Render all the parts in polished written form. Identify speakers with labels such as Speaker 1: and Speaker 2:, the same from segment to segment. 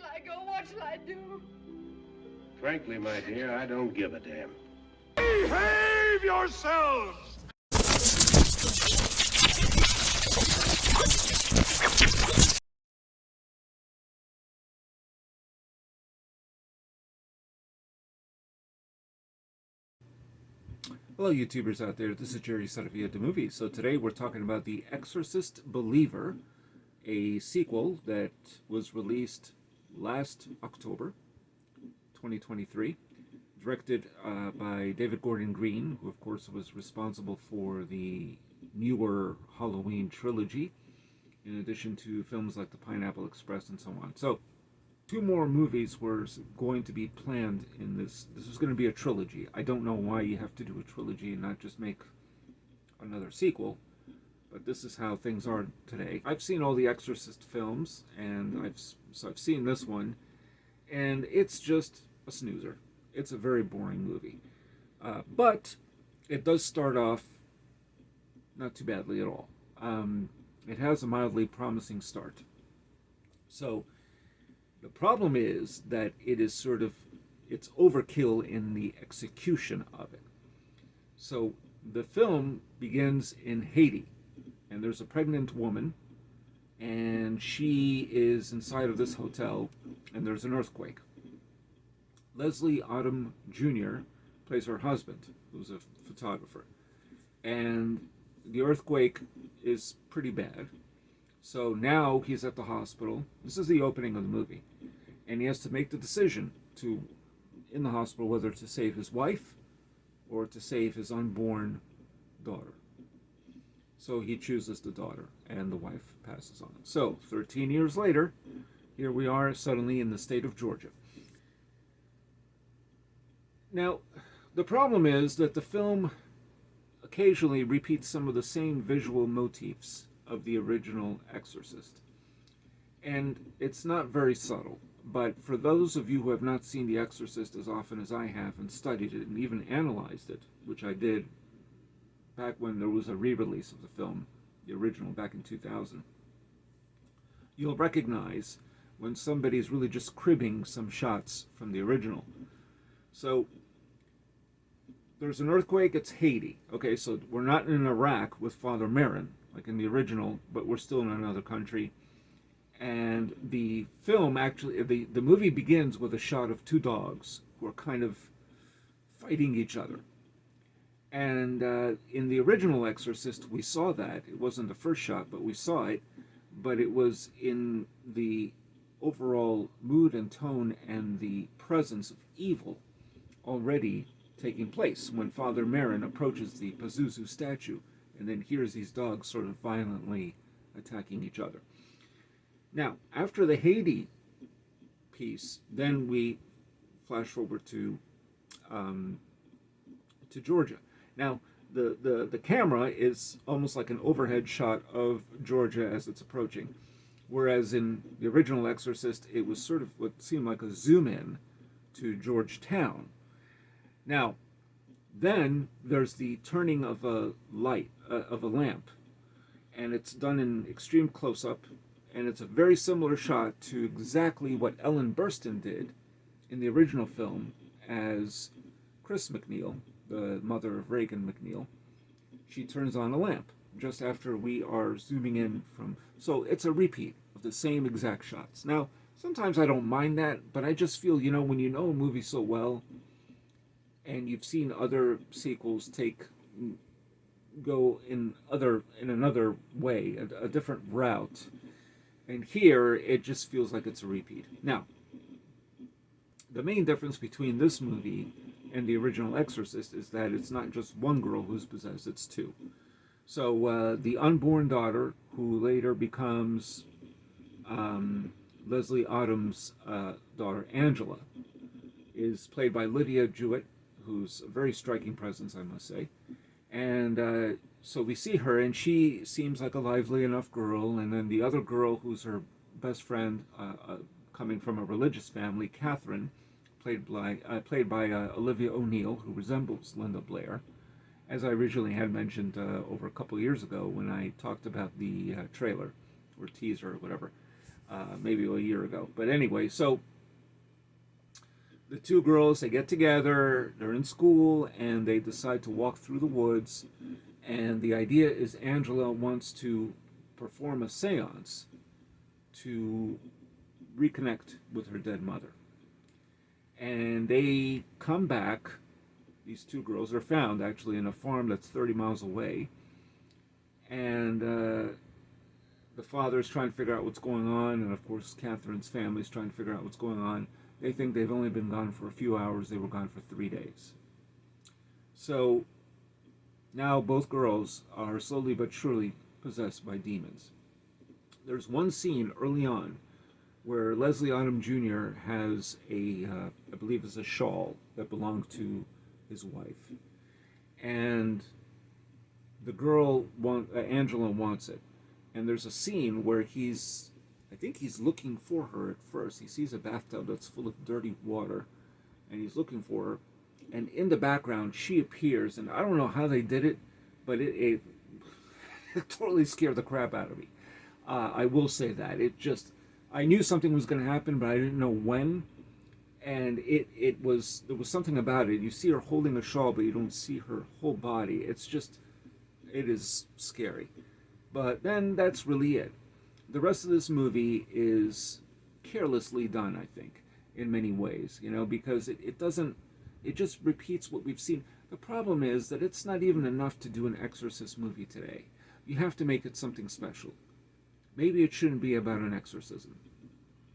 Speaker 1: shall I go? What shall I do?
Speaker 2: Frankly, my dear, I don't give a damn.
Speaker 3: Behave yourselves!
Speaker 4: Hello, YouTubers out there. This is Jerry Saravia, the movie. So today we're talking about The Exorcist Believer, a sequel that was released last October, 2023, directed by David Gordon Green, who of course was responsible for the newer Halloween trilogy, in addition to films like The Pineapple Express and so on. So, two more movies were going to be planned in this. This was going to be a trilogy. I don't know why you have to do a trilogy and not just make another sequel, but this is how things are today. I've seen all the Exorcist films, and I've seen this one, and it's just a snoozer. It's a very boring movie, but it does start off not too badly at all. It has a mildly promising start. So the problem is that it's overkill in the execution of it. So the film begins in Haiti, and there's a pregnant woman, and she is inside of this hotel, and there's an earthquake. Leslie Odom Jr. plays her husband, who's a photographer, and the earthquake is pretty bad. So now he's at the hospital. This is the opening of the movie. And he has to make the decision in the hospital, whether to save his wife or to save his unborn daughter. So he chooses the daughter, and the wife passes on. So 13 years later, here we are suddenly in the state of Georgia. Now, the problem is that the film occasionally repeats some of the same visual motifs of the original Exorcist. And it's not very subtle, but for those of you who have not seen The Exorcist as often as I have and studied it and even analyzed it, which I did back when there was a re-release of the film, the original back in 2000, you'll recognize when somebody's really just cribbing some shots from the original. So there's an earthquake, it's Haiti. Okay, so we're not in Iraq with Father Merrin, like in the original, but we're still in another country. And the film actually, the movie begins with a shot of two dogs who are kind of fighting each other. And in the original Exorcist, we saw that. It wasn't the first shot, but we saw it. But it was in the overall mood and tone and the presence of evil already taking place when Father Merrin approaches the Pazuzu statue and then hears these dogs sort of violently attacking each other. Now, after the Haiti piece, then we flash forward to Georgia. Now, the camera is almost like an overhead shot of Georgia as it's approaching, whereas in the original Exorcist, it was sort of what seemed like a zoom in to Georgetown. Now, then there's the turning of a light, of a lamp, and it's done in extreme close-up, and it's a very similar shot to exactly what Ellen Burstyn did in the original film as Chris McNeil, the mother of Reagan McNeil. She turns on a lamp just after we are zooming in from... So it's a repeat of the same exact shots. Now, sometimes I don't mind that, but I just feel, when you know a movie so well, and you've seen other sequels go in another way, a different route, and here it just feels like it's a repeat. Now, the main difference between this movie and the original Exorcist is that it's not just one girl who's possessed, it's two. So the unborn daughter, who later becomes Leslie Odom's daughter, Angela, is played by Lydia Jewett, who's a very striking presence, I must say. And so we see her, and she seems like a lively enough girl. And then the other girl, who's her best friend, coming from a religious family, Catherine, played by Olivia O'Neill, who resembles Linda Blair, as I originally had mentioned over a couple years ago when I talked about the trailer, or teaser, or whatever. maybe a year ago. But anyway, so the two girls, they get together, they're in school, and they decide to walk through the woods. And the idea is Angela wants to perform a seance to reconnect with her dead mother. And they come back. These two girls are found actually in a farm that's 30 miles away. And the father's trying to figure out what's going on. And of course, Catherine's family's trying to figure out what's going on. They think they've only been gone for a few hours. They were gone for 3 days. So now both girls are slowly but surely possessed by demons. There's one scene early on where Leslie Odom Jr. has I believe it's a shawl that belonged to his wife. And the girl, Angela, wants it. And there's a scene where I think he's looking for her at first. He sees a bathtub that's full of dirty water, and he's looking for her. And in the background, she appears, and I don't know how they did it, but it totally scared the crap out of me. I will say that. I knew something was going to happen, but I didn't know when. And there was something about it. You see her holding a shawl, but you don't see her whole body. It is scary. But then that's really it. The rest of this movie is carelessly done, I think, in many ways, because it just repeats what we've seen. The problem is that it's not even enough to do an Exorcist movie today. You have to make it something special. Maybe it shouldn't be about an exorcism.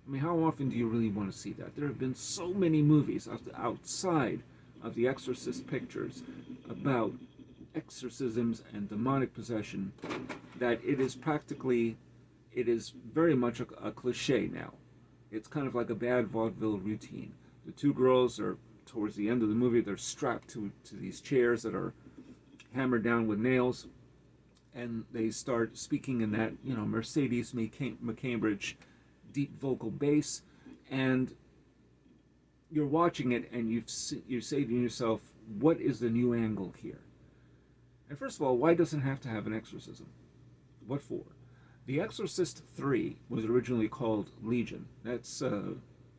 Speaker 4: I mean, how often do you really want to see that? There have been so many movies outside of the Exorcist pictures about exorcisms and demonic possession that it is very much a cliche now. It's kind of like a bad vaudeville routine. The two girls are, towards the end of the movie, they're strapped to these chairs that are hammered down with nails, and they start speaking in that, Mercedes McCambridge deep vocal bass, and you're watching it and you say to yourself, what is the new angle here? And first of all, why doesn't it have to have an exorcism? What for? The Exorcist 3 was originally called Legion. That's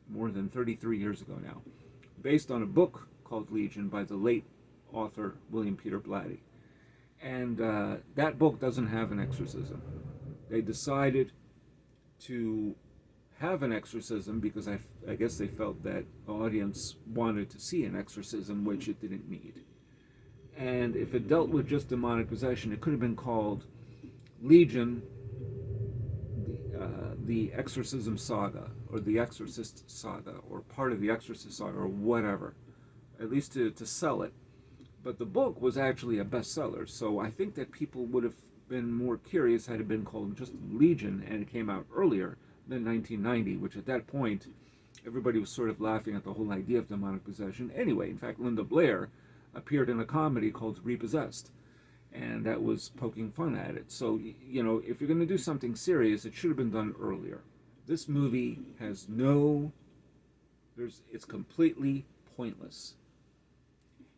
Speaker 4: more than 33 years ago now, based on a book called Legion by the late author William Peter Blatty. And that book doesn't have an exorcism. They decided to have an exorcism because I guess they felt that the audience wanted to see an exorcism, which it didn't need. And if it dealt with just demonic possession, it could have been called Legion, the Exorcism Saga, or the Exorcist Saga, or part of the Exorcist Saga, or whatever, at least to sell it. But the book was actually a bestseller, so I think that people would have been more curious had it been called just Legion, and it came out earlier than 1990, which at that point, everybody was sort of laughing at the whole idea of demonic possession. Anyway, in fact, Linda Blair appeared in a comedy called Repossessed, and that was poking fun at it. So, if you're going to do something serious, it should have been done earlier. This movie has it's completely pointless.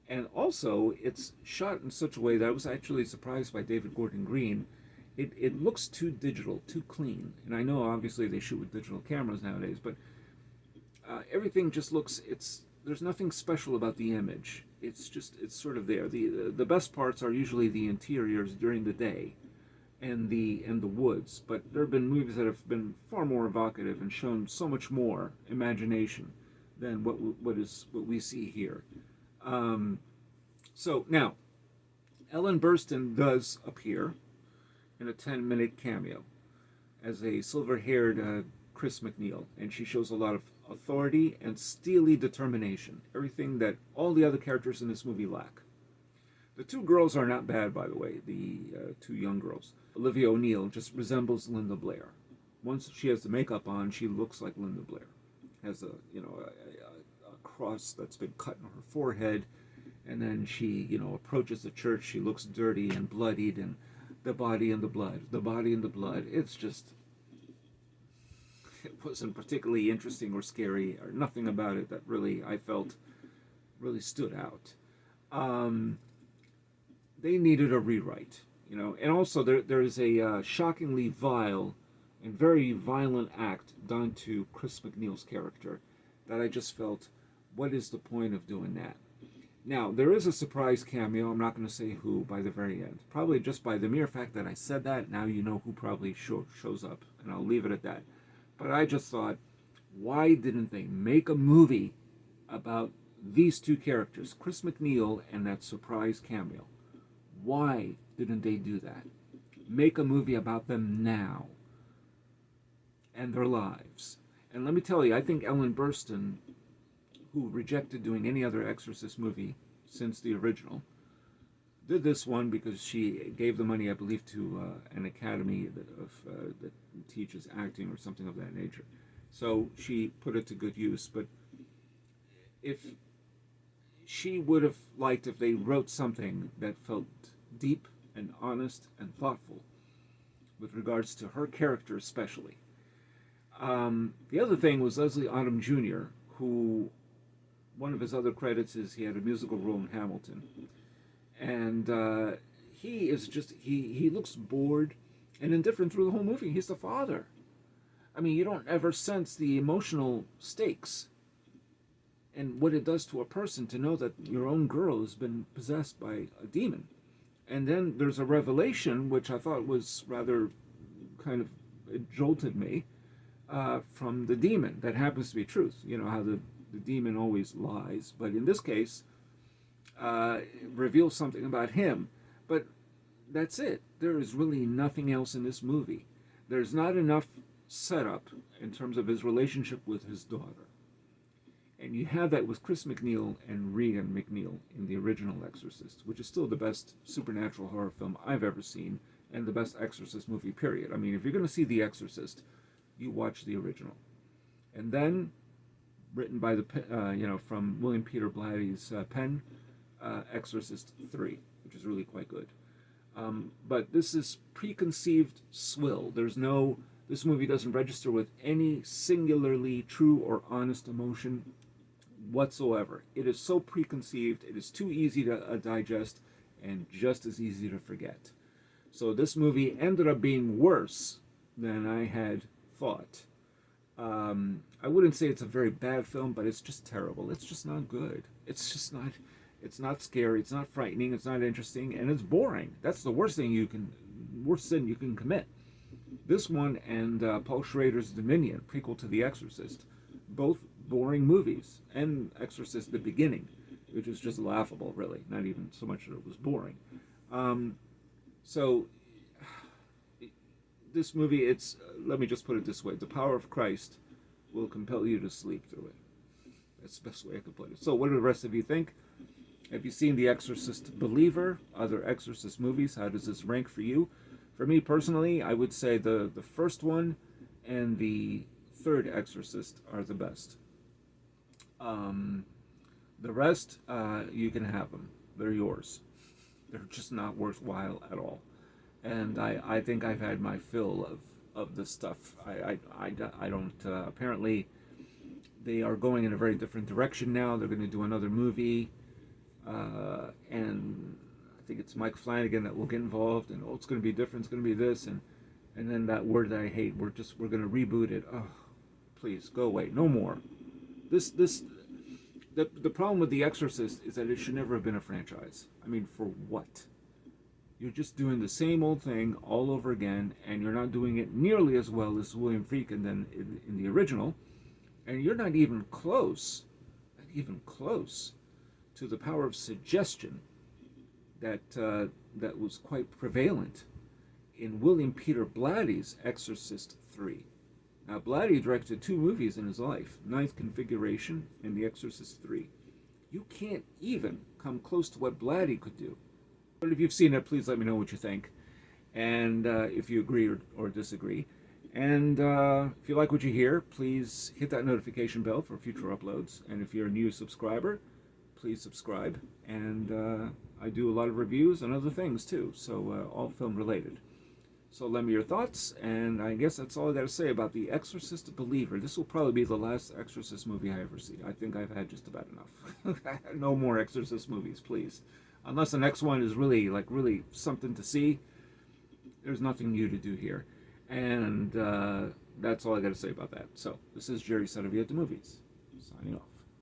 Speaker 4: And also, it's shot in such a way that I was actually surprised by David Gordon Green. It looks too digital, too clean. And I know, obviously, they shoot with digital cameras nowadays, but everything just looks, there's nothing special about the image. It's sort of there. The best parts are usually the interiors during the day and the woods. But there have been movies that have been far more evocative and shown so much more imagination than what we see here. So now, Ellen Burstyn does appear in a 10-minute cameo as a silver-haired Chris McNeil, and she shows a lot of authority and steely determination, everything that all the other characters in this movie lack. The two girls are not bad, by the way, the two young girls. Olivia O'Neill just resembles Linda Blair. Once she has the makeup on, she looks like Linda Blair. Has a cross that's been cut in her forehead, and then she, approaches the church. She looks dirty and bloodied, and the body and the blood, It's just, it wasn't particularly interesting or scary, or nothing about it that really, I felt, really stood out. They needed a rewrite, and also there is a shockingly vile and very violent act done to Chris McNeil's character that I just felt, what is the point of doing that? Now, there is a surprise cameo, I'm not going to say who, by the very end. Probably just by the mere fact that I said that, now you know who probably shows up, and I'll leave it at that. But I just thought, why didn't they make a movie about these two characters, Chris McNeil and that surprise cameo? Why didn't they do that? Make a movie about them now and their lives. And let me tell you, I think Ellen Burstyn, who rejected doing any other Exorcist movie since the original, did this one because she gave the money, I believe, to an academy that teaches acting or something of that nature. So she put it to good use. But if she would have liked if they wrote something that felt deep and honest and thoughtful with regards to her character especially. The other thing was Leslie Odom Jr., who, one of his other credits is he had a musical role in Hamilton. And he is just, he looks bored and indifferent through the whole movie. He's the father. I mean, you don't ever sense the emotional stakes and what it does to a person to know that your own girl has been possessed by a demon. And then there's a revelation, which I thought was rather kind of, it jolted me, from the demon. That happens to be truth. You know how the demon always lies. But in this case, it reveals something about him. But that's it. There is really nothing else in this movie. There's not enough setup in terms of his relationship with his daughter. And you have that with Chris McNeil and Regan McNeil in the original Exorcist, which is still the best supernatural horror film I've ever seen, and the best Exorcist movie, period. I mean, if you're going to see The Exorcist, you watch the original. And then, written by from William Peter Blatty's pen, Exorcist 3, which is really quite good. But this is preconceived swill. This movie doesn't register with any singularly true or honest emotion whatsoever. It is so preconceived, it is too easy to digest, and just as easy to forget. So this movie ended up being worse than I had thought. I wouldn't say it's a very bad film, but it's just terrible. It's just not good. It's not scary, it's not frightening, it's not interesting, and it's boring. That's the worst sin you can commit. This one and Paul Schrader's Dominion, prequel to The Exorcist, both boring movies. And Exorcist the beginning, which is just laughable, really. Not even so much that it was boring. So this movie, let me just put it this way. The power of Christ will compel you to sleep through it. That's the best way I could put it. So what do the rest of you think? Have you seen The Exorcist Believer? Other Exorcist movies? How does this rank for you? For me personally, I would say the first one and the third Exorcist are the best. The rest, you can have them. They're yours. They're just not worthwhile at all. And I think I've had my fill of this stuff. I don't, apparently they are going in a very different direction now. They're going to do another movie. And I think it's Mike Flanagan that will get involved, and it's going to be different, it's going to be this, and then that word that I hate, we're going to reboot it. Oh, please, go away, no more. The problem with The Exorcist is that it should never have been a franchise. I mean, for what? You're just doing the same old thing all over again, and you're not doing it nearly as well as William Friedkin than in the original, and you're not even close to the power of suggestion that was quite prevalent in William Peter Blatty's Exorcist 3. Now, Blatty directed 2 movies in his life, Ninth Configuration and The Exorcist 3. You can't even come close to what Blatty could do. But if you've seen it, please let me know what you think, and if you agree or disagree. And if you like what you hear, please hit that notification bell for future uploads. And if you're a new subscriber, please subscribe. And I do a lot of reviews and other things too, so all film related. So lend me your thoughts, and I guess that's all I got to say about The Exorcist Believer. This will probably be the last Exorcist movie I ever see. I think I've had just about enough. No more Exorcist movies, please. Unless the next one is really something to see, there's nothing new to do here. And that's all I got to say about that. So, this is Jerry Saravia at the Movies, signing off.